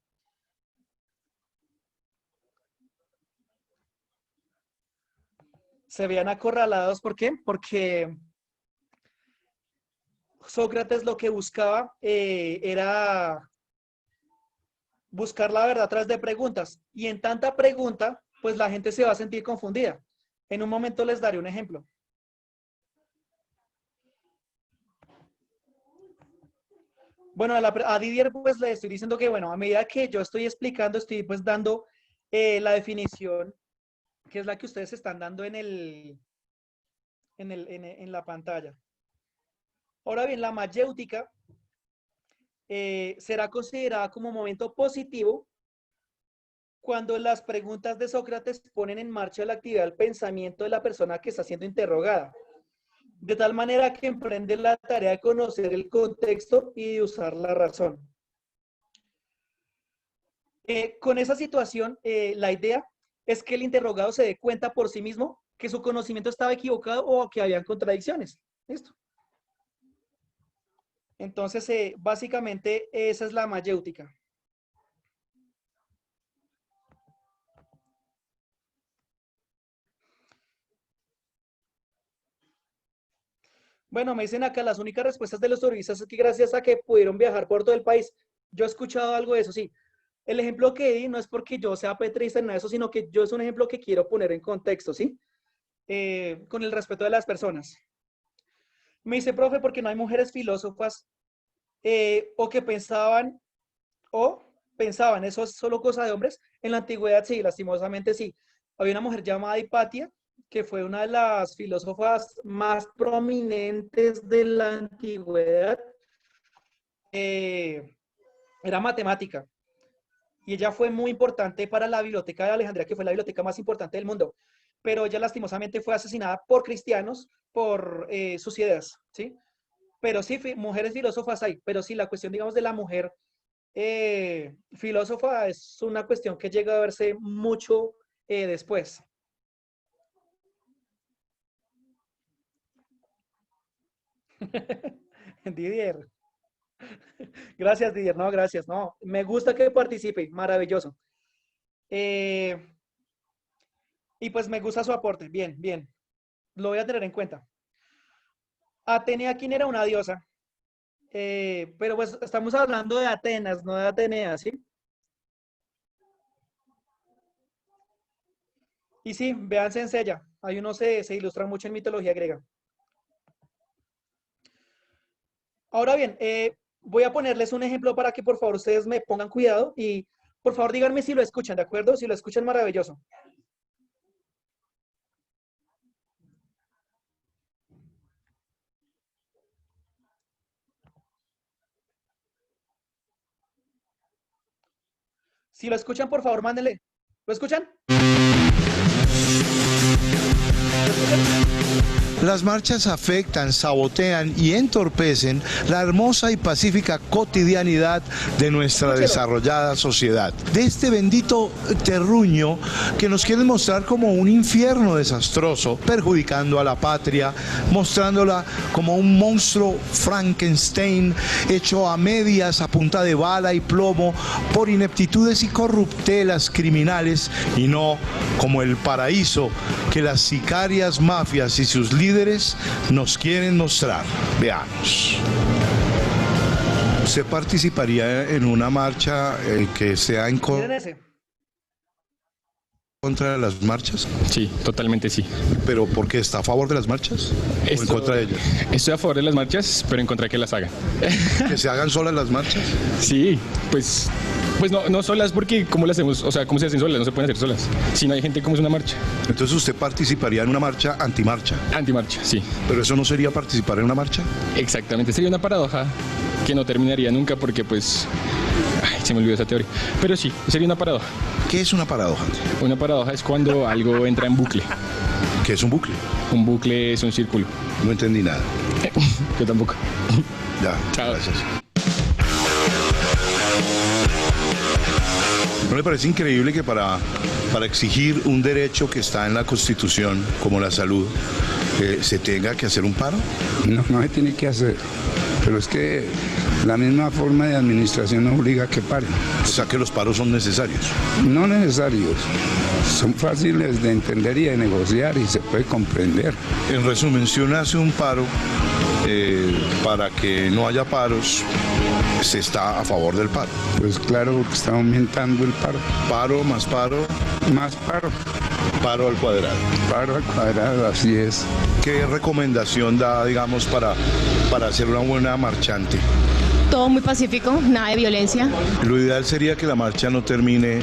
Speaker 8: ¿por qué? Porque Sócrates lo que buscaba era buscar la verdad a través de preguntas. Y en tanta pregunta, pues la gente se va a sentir confundida. En un momento les daré un ejemplo. Bueno, a Didier pues le estoy diciendo que, bueno, a medida que yo estoy explicando, estoy pues dando la definición, que es la que ustedes están dando en la pantalla. Ahora bien, la mayéutica será considerada como momento positivo cuando las preguntas de Sócrates ponen en marcha la actividad del pensamiento de la persona que está siendo interrogada, de tal manera que emprende la tarea de conocer el contexto y de usar la razón. Con esa situación, la idea es que el interrogado se dé cuenta por sí mismo que su conocimiento estaba equivocado o que habían contradicciones. ¿Listo? Entonces, básicamente, esa es la mayéutica. Bueno, me dicen acá las únicas respuestas de los turistas es que gracias a que pudieron viajar por todo el país. Yo he escuchado algo de eso, sí. El ejemplo que di no es porque yo sea petrista en nada de eso, sino que yo es un ejemplo que quiero poner en contexto, ¿sí? Con el respeto de las personas. Me dice, profe, porque no hay mujeres filósofas o que pensaban, eso es solo cosa de hombres. En la antigüedad sí, lastimosamente sí. Había una mujer llamada Hipatia, que fue una de las filósofas más prominentes de la antigüedad. Era matemática. Y ella fue muy importante para la biblioteca de Alejandría, que fue la biblioteca más importante del mundo. Pero ella lastimosamente fue asesinada por cristianos por sus ideas, ¿sí? Pero sí, mujeres filósofas hay. Pero sí, la cuestión, digamos, de la mujer filósofa es una cuestión que llega a verse mucho después. Didier. Gracias, Didier. No, gracias. No, me gusta que participe. Maravilloso. Y pues me gusta su aporte. Bien, bien. Lo voy a tener en cuenta. Atenea, ¿quién era una diosa? Pero pues estamos hablando de Atenas, no de Atenea, ¿sí? Y sí, véanse en Sella. Ahí uno se ilustra mucho en mitología griega. Ahora bien, voy a ponerles un ejemplo para que por favor ustedes me pongan cuidado y por favor díganme si lo escuchan, ¿de acuerdo? Si lo escuchan, maravilloso. Si lo escuchan, por favor, mándenle. ¿Lo escuchan? ¿Lo escuchan?
Speaker 11: Las marchas afectan, sabotean y entorpecen la hermosa y pacífica cotidianidad de nuestra desarrollada sociedad. De este bendito terruño que nos quieren mostrar como un infierno desastroso, perjudicando a la patria, mostrándola como un monstruo Frankenstein hecho a medias a punta de bala y plomo por ineptitudes y corruptelas criminales, y no como el paraíso que las sicarias mafias y sus líderes nos quieren mostrar. Veamos. ¿Usted participaría en una marcha que sea en
Speaker 8: Miren ese.
Speaker 11: contra de las marchas?
Speaker 12: Sí, totalmente sí.
Speaker 11: ¿Pero por qué? ¿Está a favor de las marchas o en contra de ellas?
Speaker 12: Estoy a favor de las marchas, pero en contra de que las hagan.
Speaker 11: ¿Que se hagan solas las marchas?
Speaker 12: Sí, pues no solas, porque ¿cómo las hacemos? O sea, ¿cómo se hacen solas? No se pueden hacer solas. Si no hay gente, ¿cómo es una marcha?
Speaker 11: Entonces usted participaría en una marcha antimarcha.
Speaker 12: Antimarcha, sí.
Speaker 11: ¿Pero eso no sería participar en una marcha?
Speaker 12: Exactamente, sería una paradoja que no terminaría nunca porque pues... Ay, se me olvidó esa teoría. Pero sí, sería una paradoja.
Speaker 11: ¿Qué es una paradoja?
Speaker 12: Una paradoja es cuando algo entra en bucle.
Speaker 11: ¿Qué es un bucle?
Speaker 12: Un bucle es un círculo.
Speaker 11: No entendí nada.
Speaker 12: Yo tampoco.
Speaker 11: Ya,
Speaker 12: chao.
Speaker 11: Gracias. ¿No le parece increíble que para exigir un derecho que está en la Constitución, como la salud, se tenga que hacer un paro?
Speaker 13: No se tiene que hacer, pero es que la misma forma de administración obliga a que paren.
Speaker 11: O sea que los paros son necesarios.
Speaker 13: No necesarios, son fáciles de entender y de negociar y se puede comprender.
Speaker 11: En resumen, si uno hace un paro para que no haya paros, se está a favor del paro.
Speaker 13: Pues claro, porque está aumentando el paro.
Speaker 11: Paro más paro.
Speaker 13: Más paro.
Speaker 11: Paro al cuadrado.
Speaker 13: Paro al cuadrado, así es.
Speaker 11: ¿Qué recomendación da, digamos, para ser una buena marchante?
Speaker 14: Todo muy pacífico, nada de violencia.
Speaker 11: Lo ideal sería que la marcha no termine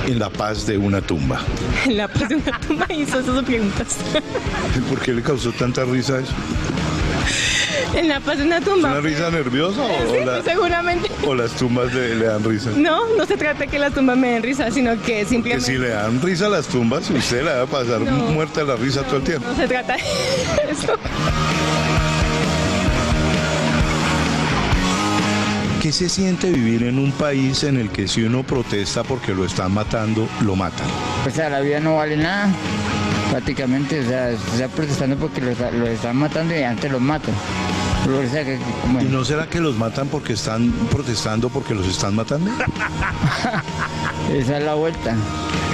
Speaker 11: en la paz de una tumba.
Speaker 14: En la paz de una tumba, hizo esas preguntas.
Speaker 11: ¿Por qué le causó tanta risa eso?
Speaker 14: En la paz de una tumba.
Speaker 11: ¿Es una risa nerviosa
Speaker 14: Sí, seguramente.
Speaker 11: o las tumbas le dan risa?
Speaker 14: No se trata de que las tumbas me den risa, sino que simplemente...
Speaker 11: Que si le dan risa a las tumbas, usted la va a pasar muerta de la risa todo el tiempo.
Speaker 14: No se trata de eso.
Speaker 11: ¿Qué se siente vivir en un país en el que si uno protesta porque lo están matando, lo matan?
Speaker 15: O sea, la vida no vale nada, prácticamente, o sea, está protestando porque lo están matando y antes los matan. O sea,
Speaker 11: ¿Y no será que los matan porque están protestando porque los están matando?
Speaker 15: Esa es la vuelta.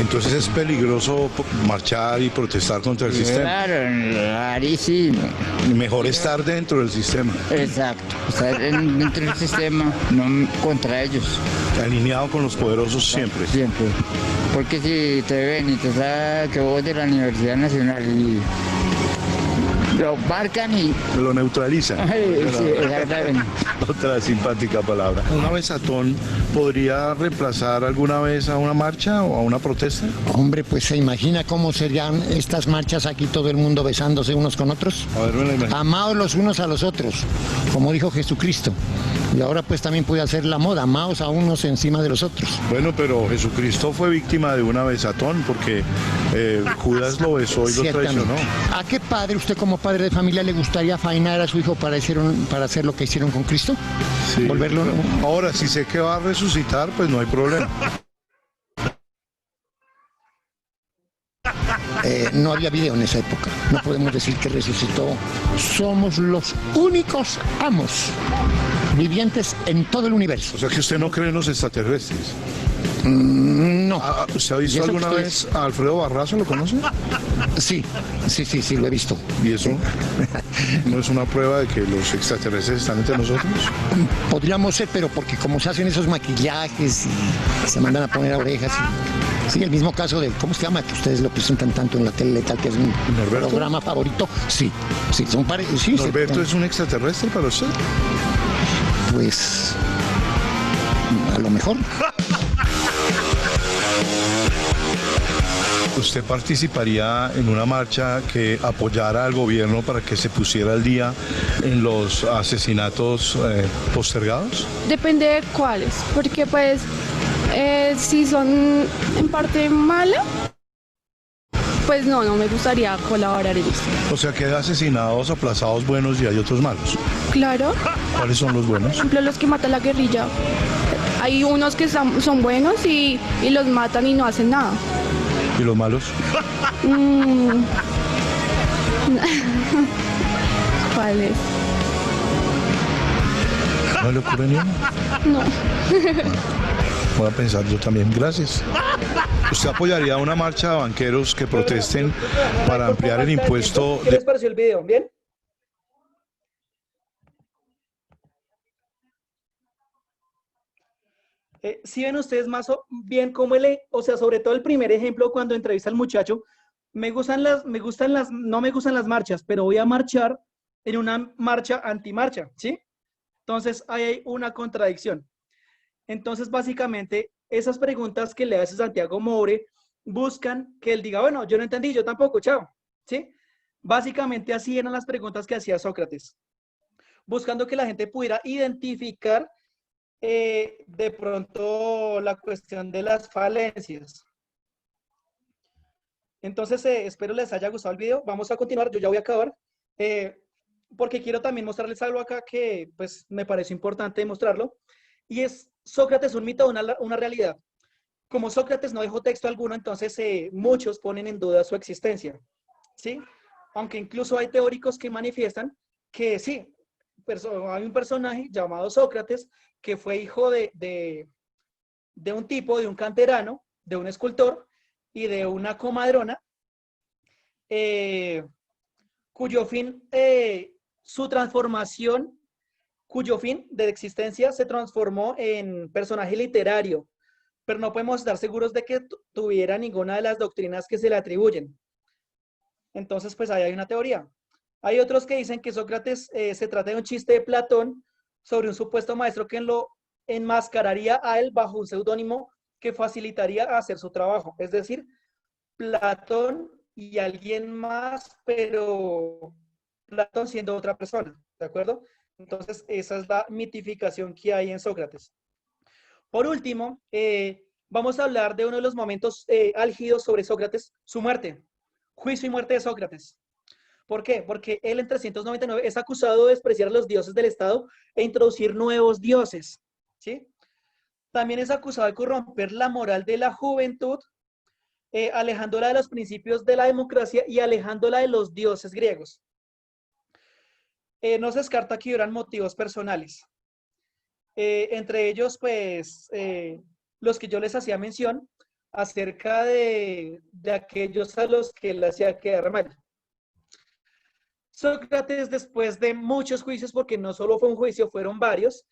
Speaker 11: Entonces es peligroso marchar y protestar contra el sistema.
Speaker 15: Claro, sí.
Speaker 11: Mejor estar dentro del sistema.
Speaker 15: Exacto, estar dentro del sistema, no contra ellos.
Speaker 11: Alineado con los poderosos siempre.
Speaker 15: Siempre. Porque si te ven y te saben que vos de la Universidad Nacional y lo marcan y...
Speaker 11: Lo neutralizan.
Speaker 15: Sí, exactamente.
Speaker 11: Otra simpática palabra. ¿Una besatón podría reemplazar alguna vez a una marcha o a una protesta?
Speaker 16: Hombre, pues se imagina cómo serían estas marchas aquí, todo el mundo besándose unos con otros.
Speaker 11: A ver, me la imagino.
Speaker 16: Amados los unos a los otros, como dijo Jesucristo. Y ahora pues también puede hacer la moda, amados a unos encima de los otros.
Speaker 11: Bueno, pero Jesucristo fue víctima de una besatón porque Judas lo besó y lo traicionó.
Speaker 16: ¿A qué padre, usted como padre de familia, le gustaría faenar a su hijo para hacer lo que hicieron con Cristo?
Speaker 11: Sí,
Speaker 16: volverlo.
Speaker 11: Ahora, si sé que va a resucitar, pues no hay problema.
Speaker 16: No había video en esa época, no podemos decir que resucitó. Somos los únicos amos vivientes en todo el universo.
Speaker 11: O sea que usted no cree en los extraterrestres.
Speaker 16: No.
Speaker 11: ¿Usted ha visto alguna vez a Alfredo Barrazo? ¿Lo conoce?
Speaker 16: Sí, lo he visto.
Speaker 11: ¿Y eso no es una prueba de que los extraterrestres están entre nosotros?
Speaker 16: Podríamos ser, pero porque como se hacen esos maquillajes y se mandan a poner orejas. Sí, el mismo caso de, ¿cómo se llama? Que ustedes lo presentan tanto en la tele, tal que es mi programa favorito. Sí, son parecidos.
Speaker 11: ¿Norberto es un extraterrestre para usted?
Speaker 16: Pues, a lo mejor.
Speaker 11: ¿Usted participaría en una marcha que apoyara al gobierno para que se pusiera al día en los asesinatos postergados?
Speaker 17: Depende de cuáles, porque pues si son en parte mala, pues no me gustaría colaborar en eso.
Speaker 11: O sea que hay asesinados, aplazados buenos y hay otros malos.
Speaker 17: Claro,
Speaker 11: ¿Cuáles son los buenos?
Speaker 17: por ejemplo, los que matan la guerrilla. Hay unos que son buenos y los matan y no hacen nada.
Speaker 11: ¿Y los malos?
Speaker 17: Mm. ¿Cuál es?
Speaker 11: ¿No le ocurre ni uno?
Speaker 17: No.
Speaker 11: Voy a pensar yo también. Gracias. ¿Usted apoyaría una marcha de banqueros que protesten para ampliar el impuesto?
Speaker 8: ¿Qué les pareció el video? ¿Bien? Si ven ustedes más bien cómo o sea, sobre todo el primer ejemplo cuando entrevista al muchacho, no me gustan las marchas, pero voy a marchar en una marcha antimarcha, ¿sí? Entonces ahí hay una contradicción. Entonces básicamente esas preguntas que le hace Santiago Moure buscan que él diga, bueno, yo no entendí, yo tampoco, chao, ¿sí? Básicamente así eran las preguntas que hacía Sócrates, buscando que la gente pudiera identificar de pronto la cuestión de las falencias. Entonces, espero les haya gustado el video. Vamos a continuar, yo ya voy a acabar, porque quiero también mostrarles algo acá que pues me parece importante mostrarlo, y es Sócrates un mito o una realidad. Como Sócrates no dejó texto alguno, entonces muchos ponen en duda su existencia, ¿sí? Aunque incluso hay teóricos que manifiestan que sí, hay un personaje llamado Sócrates que fue hijo de un tipo, de un canterano, de un escultor y de una comadrona, cuyo fin, su transformación, cuyo fin de existencia se transformó en personaje literario, pero no podemos estar seguros de que tuviera ninguna de las doctrinas que se le atribuyen. Entonces, pues ahí hay una teoría. Hay otros que dicen que Sócrates se trata de un chiste de Platón sobre un supuesto maestro que lo enmascararía a él bajo un seudónimo que facilitaría hacer su trabajo. Es decir, Platón y alguien más, pero Platón siendo otra persona, ¿de acuerdo? Entonces, esa es la mitificación que hay en Sócrates. Por último, vamos a hablar de uno de los momentos álgidos sobre Sócrates, su muerte, juicio y muerte de Sócrates. ¿Por qué? Porque él en 399 es acusado de despreciar a los dioses del Estado e introducir nuevos dioses, ¿sí? También es acusado de corromper la moral de la juventud, alejándola de los principios de la democracia y alejándola de los dioses griegos. No se descarta que hubieran motivos personales. Entre ellos, pues, los que yo les hacía mención acerca de aquellos a los que él hacía quedar mal. Sócrates, después de muchos juicios, porque no solo fue un juicio, fueron varios,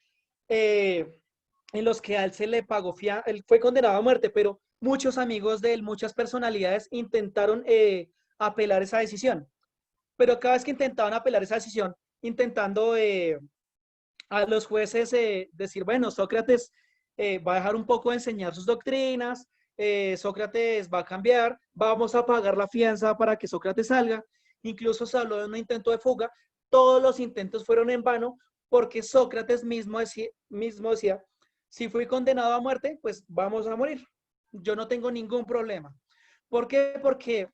Speaker 8: en los que a él se le pagó él fue condenado a muerte, pero muchos amigos de él, muchas personalidades intentaron apelar esa decisión. Pero cada vez que intentaban apelar esa decisión, intentando a los jueces decir, bueno, Sócrates va a dejar un poco de enseñar sus doctrinas, Sócrates va a cambiar, vamos a pagar la fianza para que Sócrates salga. Incluso se habló de un intento de fuga. Todos los intentos fueron en vano porque Sócrates mismo decía, si fui condenado a muerte, pues vamos a morir. Yo no tengo ningún problema. ¿Por qué? Porque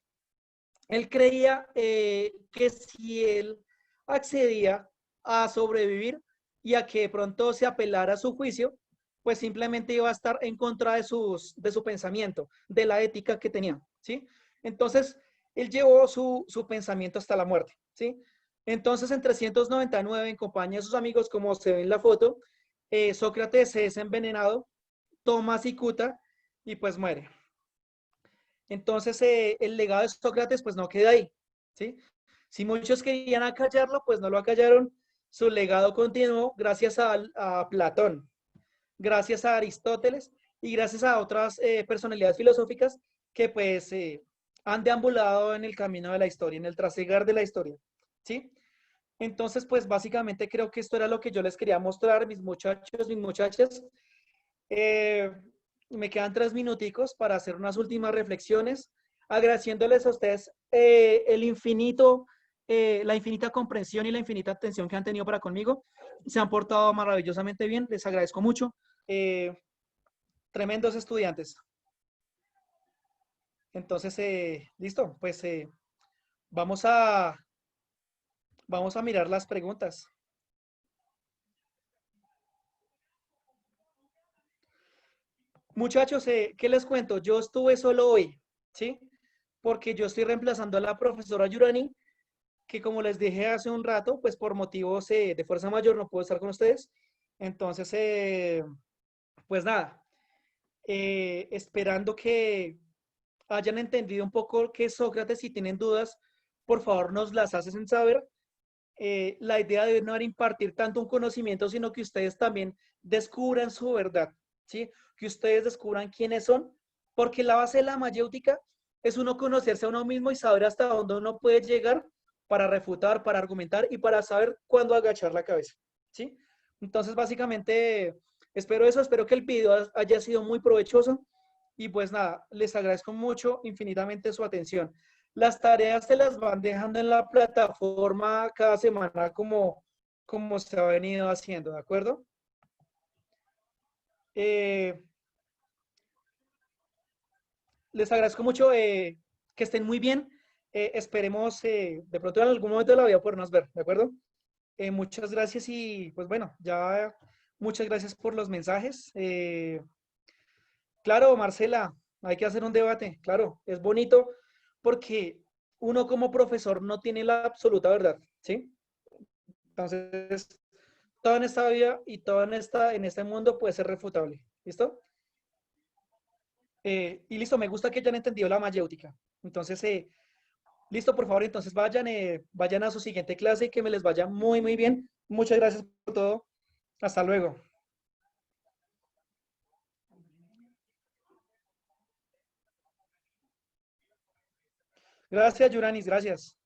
Speaker 8: él creía que si él accedía a sobrevivir y a que de pronto se apelara a su juicio, pues simplemente iba a estar en contra de su pensamiento, de la ética que tenía, ¿sí? Entonces, él llevó su pensamiento hasta la muerte, ¿sí? Entonces, en 399, en compañía de sus amigos, como se ve en la foto, Sócrates es envenenado, toma cicuta y pues muere. Entonces, el legado de Sócrates pues no queda ahí, ¿sí? Si muchos querían acallarlo, pues no lo acallaron. Su legado continuó gracias a Platón, gracias a Aristóteles y gracias a otras personalidades filosóficas que pues han deambulado en el camino de la historia, en el trasegar de la historia, ¿sí? Entonces, pues básicamente creo que esto era lo que yo les quería mostrar, mis muchachos, mis muchachas. Me quedan 3 minuticos para hacer unas últimas reflexiones, agradeciéndoles a ustedes la infinita comprensión y la infinita atención que han tenido para conmigo. Se han portado maravillosamente bien, les agradezco mucho. Tremendos estudiantes. Entonces, listo, pues vamos a mirar las preguntas. Muchachos, ¿qué les cuento? Yo estuve solo hoy, ¿sí? Porque yo estoy reemplazando a la profesora Yurani, que como les dije hace un rato, pues por motivos de fuerza mayor no puedo estar con ustedes. Entonces, pues nada, esperando que hayan entendido un poco qué es Sócrates. Si tienen dudas, por favor nos las hacen saber. La idea de no era impartir tanto un conocimiento, sino que ustedes también descubran su verdad, ¿sí? Que ustedes descubran quiénes son, porque la base de la mayéutica es uno conocerse a uno mismo y saber hasta dónde uno puede llegar para refutar, para argumentar y para saber cuándo agachar la cabeza, ¿sí? Entonces, básicamente, espero eso, espero que el video haya sido muy provechoso y pues nada, les agradezco mucho, infinitamente su atención. Las tareas se las van dejando en la plataforma cada semana como se ha venido haciendo, ¿de acuerdo? Les agradezco mucho, que estén muy bien. Esperemos de pronto en algún momento de la vida podernos ver, ¿de acuerdo? Muchas gracias y pues bueno, ya muchas gracias por los mensajes. Claro, Marcela, hay que hacer un debate, claro, es bonito porque uno como profesor no tiene la absoluta verdad, ¿sí? Entonces, todo en esta vida y todo en este mundo puede ser refutable, ¿listo? Y listo, me gusta que hayan entendido la mayéutica. Entonces, listo, por favor, entonces vayan a su siguiente clase y que me les vaya muy, muy bien. Muchas gracias por todo. Hasta luego. Gracias, Yuranis, gracias.